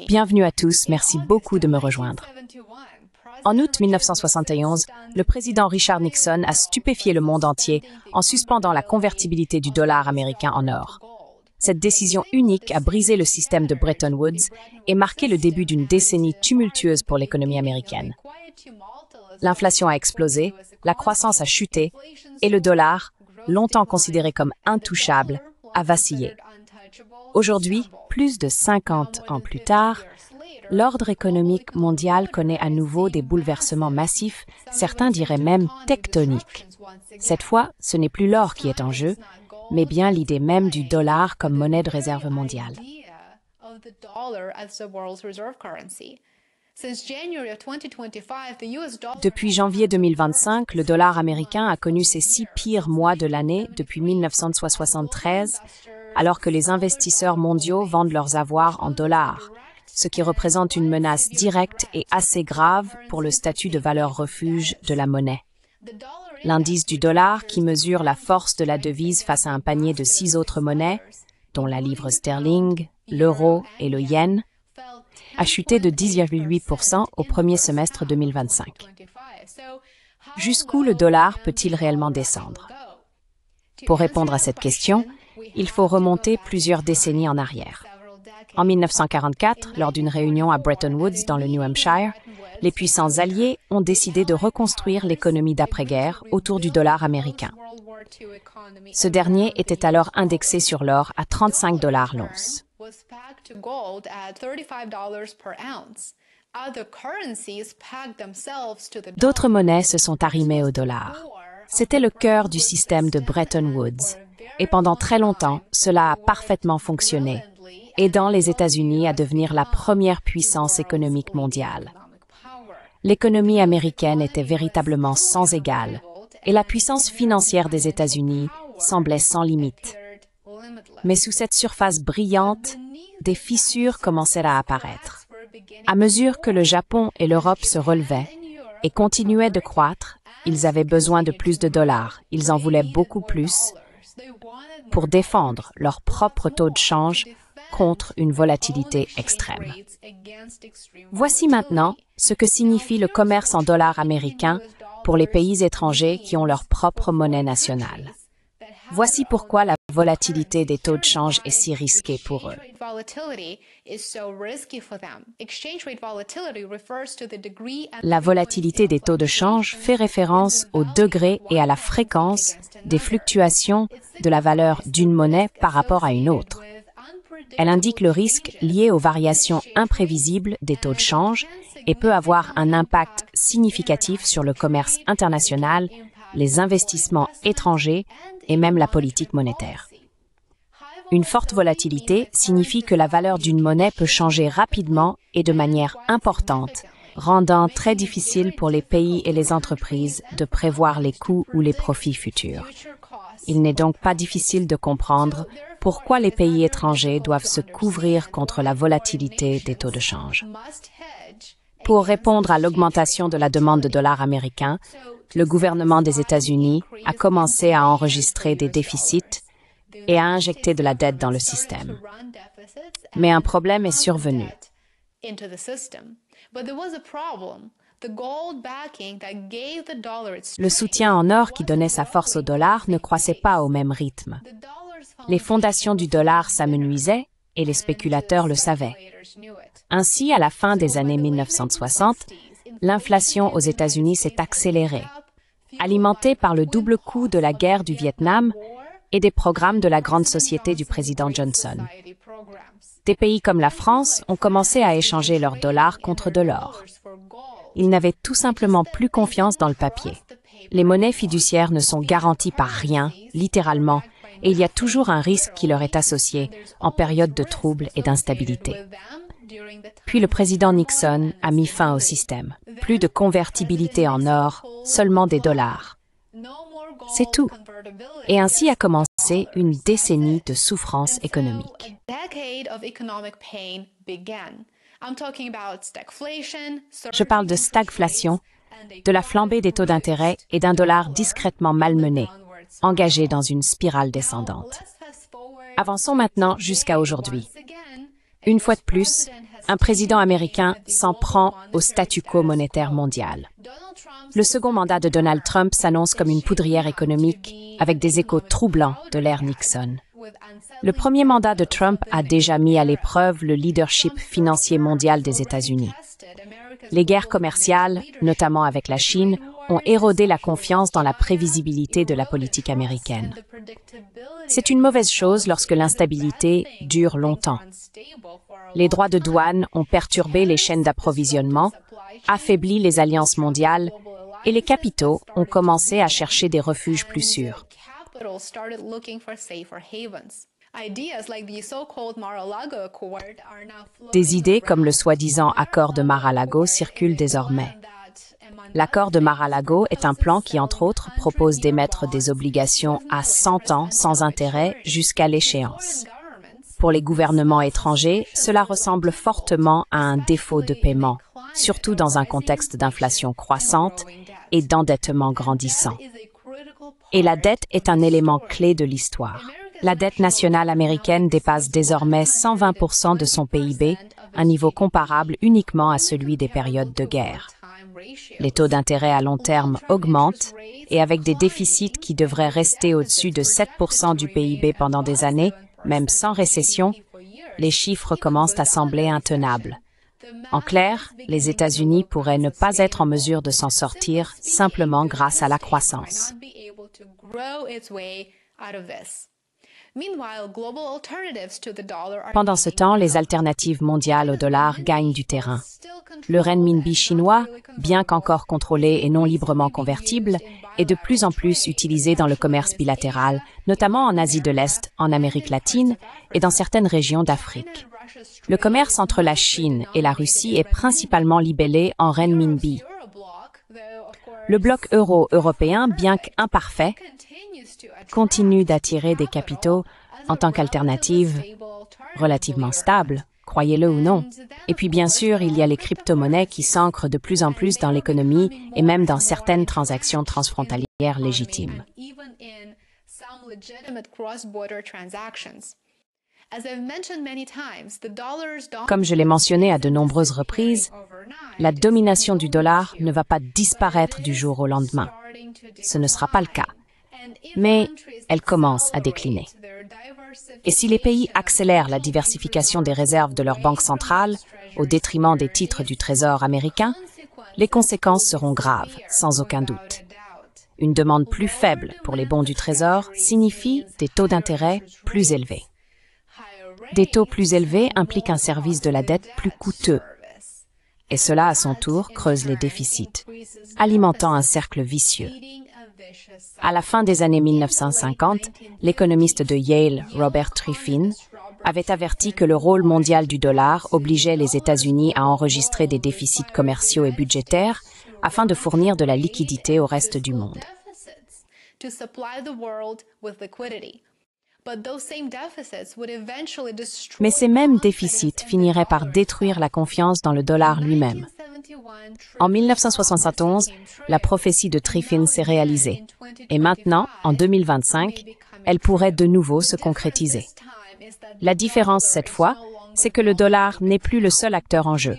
Bienvenue à tous, merci beaucoup de me rejoindre. En août 1971, le président Richard Nixon a stupéfié le monde entier en suspendant la convertibilité du dollar américain en or. Cette décision unique a brisé le système de Bretton Woods et marqué le début d'une décennie tumultueuse pour l'économie américaine. L'inflation a explosé, la croissance a chuté et le dollar, longtemps considéré comme intouchable, a vacillé. Aujourd'hui, plus de 50 ans plus tard, l'ordre économique mondial connaît à nouveau des bouleversements massifs, certains diraient même tectoniques. Cette fois, ce n'est plus l'or qui est en jeu, mais bien l'idée même du dollar comme monnaie de réserve mondiale. Depuis janvier 2025, le dollar américain a connu ses 6 pires mois de l'année depuis 1973, alors que les investisseurs mondiaux vendent leurs avoirs en dollars, ce qui représente une menace directe et assez grave pour le statut de valeur refuge de la monnaie. L'indice du dollar, qui mesure la force de la devise face à un panier de 6 autres monnaies, dont la livre sterling, l'euro et le yen, a chuté de 10,8% au premier semestre 2025. Jusqu'où le dollar peut-il réellement descendre? Pour répondre à cette question, il faut remonter plusieurs décennies en arrière. En 1944, lors d'une réunion à Bretton Woods dans le New Hampshire, les puissants alliés ont décidé de reconstruire l'économie d'après-guerre autour du dollar américain. Ce dernier était alors indexé sur l'or à 35 $ l'once. D'autres monnaies se sont arrimées au dollar. C'était le cœur du système de Bretton Woods, et pendant très longtemps, cela a parfaitement fonctionné, aidant les États-Unis à devenir la première puissance économique mondiale. L'économie américaine était véritablement sans égale, et la puissance financière des États-Unis semblait sans limite. Mais sous cette surface brillante, des fissures commençaient à apparaître. À mesure que le Japon et l'Europe se relevaient et continuaient de croître, ils avaient besoin de plus de dollars, ils en voulaient beaucoup plus, pour défendre leur propre taux de change contre une volatilité extrême. Voici maintenant ce que signifie le commerce en dollars américains pour les pays étrangers qui ont leur propre monnaie nationale. Voici pourquoi la volatilité des taux de change est si risquée pour eux. La volatilité des taux de change fait référence au degré et à la fréquence des fluctuations de la valeur d'une monnaie par rapport à une autre. Elle indique le risque lié aux variations imprévisibles des taux de change et peut avoir un impact significatif sur le commerce international, les investissements étrangers et même la politique monétaire. Une forte volatilité signifie que la valeur d'une monnaie peut changer rapidement et de manière importante, rendant très difficile pour les pays et les entreprises de prévoir les coûts ou les profits futurs. Il n'est donc pas difficile de comprendre pourquoi les pays étrangers doivent se couvrir contre la volatilité des taux de change. Pour répondre à l'augmentation de la demande de dollars américains, le gouvernement des États-Unis a commencé à enregistrer des déficits et à injecter de la dette dans le système. Mais un problème est survenu. Le soutien en or qui donnait sa force au dollar ne croissait pas au même rythme. Les fondations du dollar s'amenuisaient et les spéculateurs le savaient. Ainsi, à la fin des années 1960, l'inflation aux États-Unis s'est accélérée, alimentée par le double coup de la guerre du Vietnam et des programmes de la grande société du président Johnson. Des pays comme la France ont commencé à échanger leurs dollars contre de l'or. Ils n'avaient tout simplement plus confiance dans le papier. Les monnaies fiduciaires ne sont garanties par rien, littéralement, et il y a toujours un risque qui leur est associé en période de troubles et d'instabilité. Puis le président Nixon a mis fin au système. Plus de convertibilité en or, seulement des dollars. C'est tout. Et ainsi a commencé une décennie de souffrance économique. Je parle de stagflation, de la flambée des taux d'intérêt et d'un dollar discrètement malmené, engagé dans une spirale descendante. Avançons maintenant jusqu'à aujourd'hui. Une fois de plus, un président américain s'en prend au statu quo monétaire mondial. Le second mandat de Donald Trump s'annonce comme une poudrière économique avec des échos troublants de l'ère Nixon. Le premier mandat de Trump a déjà mis à l'épreuve le leadership financier mondial des États-Unis. Les guerres commerciales, notamment avec la Chine, ont érodé la confiance dans la prévisibilité de la politique américaine. C'est une mauvaise chose lorsque l'instabilité dure longtemps. Les droits de douane ont perturbé les chaînes d'approvisionnement, affaibli les alliances mondiales et les capitaux ont commencé à chercher des refuges plus sûrs. Des idées comme le soi-disant accord de Mar-a-Lago circulent désormais. L'accord de Mar-a-Lago est un plan qui, entre autres, propose d'émettre des obligations à 100 ans sans intérêt jusqu'à l'échéance. Pour les gouvernements étrangers, cela ressemble fortement à un défaut de paiement, surtout dans un contexte d'inflation croissante et d'endettement grandissant. Et la dette est un élément clé de l'histoire. La dette nationale américaine dépasse désormais 120% de son PIB, un niveau comparable uniquement à celui des périodes de guerre. Les taux d'intérêt à long terme augmentent et avec des déficits qui devraient rester au-dessus de 7% du PIB pendant des années, même sans récession, les chiffres commencent à sembler intenables. En clair, les États-Unis pourraient ne pas être en mesure de s'en sortir simplement grâce à la croissance. Pendant ce temps, les alternatives mondiales au dollar gagnent du terrain. Le renminbi chinois, bien qu'encore contrôlé et non librement convertible, est de plus en plus utilisé dans le commerce bilatéral, notamment en Asie de l'Est, en Amérique latine et dans certaines régions d'Afrique. Le commerce entre la Chine et la Russie est principalement libellé en renminbi. Le bloc euro-européen, bien qu'imparfait, continue d'attirer des capitaux en tant qu'alternative relativement stable, croyez-le ou non. Et puis bien sûr, il y a les crypto-monnaies qui s'ancrent de plus en plus dans l'économie et même dans certaines transactions transfrontalières légitimes. Comme je l'ai mentionné à de nombreuses reprises, la domination du dollar ne va pas disparaître du jour au lendemain. Ce ne sera pas le cas. Mais elle commence à décliner. Et si les pays accélèrent la diversification des réserves de leur banque centrale au détriment des titres du Trésor américain, les conséquences seront graves, sans aucun doute. Une demande plus faible pour les bons du Trésor signifie des taux d'intérêt plus élevés. Des taux plus élevés impliquent un service de la dette plus coûteux. Et cela, à son tour, creuse les déficits, alimentant un cercle vicieux. À la fin des années 1950, l'économiste de Yale, Robert Triffin, avait averti que le rôle mondial du dollar obligeait les États-Unis à enregistrer des déficits commerciaux et budgétaires afin de fournir de la liquidité au reste du monde. Mais ces mêmes déficits finiraient par détruire la confiance dans le dollar lui-même. En 1971, la prophétie de Triffin s'est réalisée. Et maintenant, en 2025, elle pourrait de nouveau se concrétiser. La différence cette fois, c'est que le dollar n'est plus le seul acteur en jeu.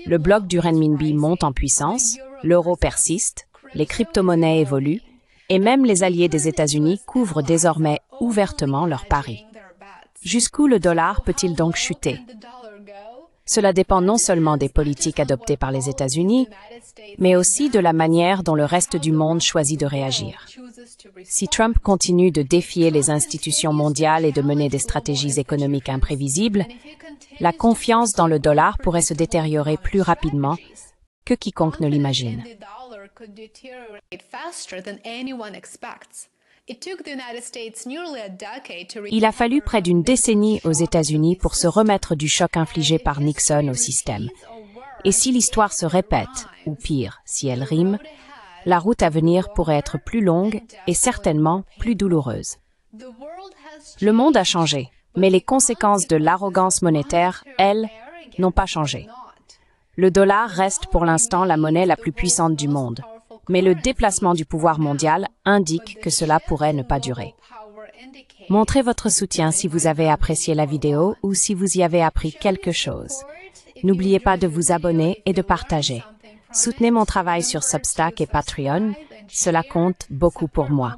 Le bloc du renminbi monte en puissance, l'euro persiste, les crypto-monnaies évoluent, et même les alliés des États-Unis couvrent désormais ouvertement leurs paris. Jusqu'où le dollar peut-il donc chuter? Cela dépend non seulement des politiques adoptées par les États-Unis, mais aussi de la manière dont le reste du monde choisit de réagir. Si Trump continue de défier les institutions mondiales et de mener des stratégies économiques imprévisibles, la confiance dans le dollar pourrait se détériorer plus rapidement que quiconque ne l'imagine. Il a fallu près d'une décennie aux États-Unis pour se remettre du choc infligé par Nixon au système. Et si l'histoire se répète, ou pire, si elle rime, la route à venir pourrait être plus longue et certainement plus douloureuse. Le monde a changé, mais les conséquences de l'arrogance monétaire, elles, n'ont pas changé. Le dollar reste pour l'instant la monnaie la plus puissante du monde. Mais le déplacement du pouvoir mondial indique que cela pourrait ne pas durer. Montrez votre soutien si vous avez apprécié la vidéo ou si vous y avez appris quelque chose. N'oubliez pas de vous abonner et de partager. Soutenez mon travail sur Substack et Patreon, cela compte beaucoup pour moi.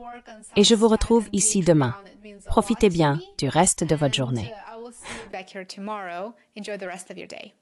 Et je vous retrouve ici demain. Profitez bien du reste de votre journée. Back here tomorrow. Enjoy the rest of your day.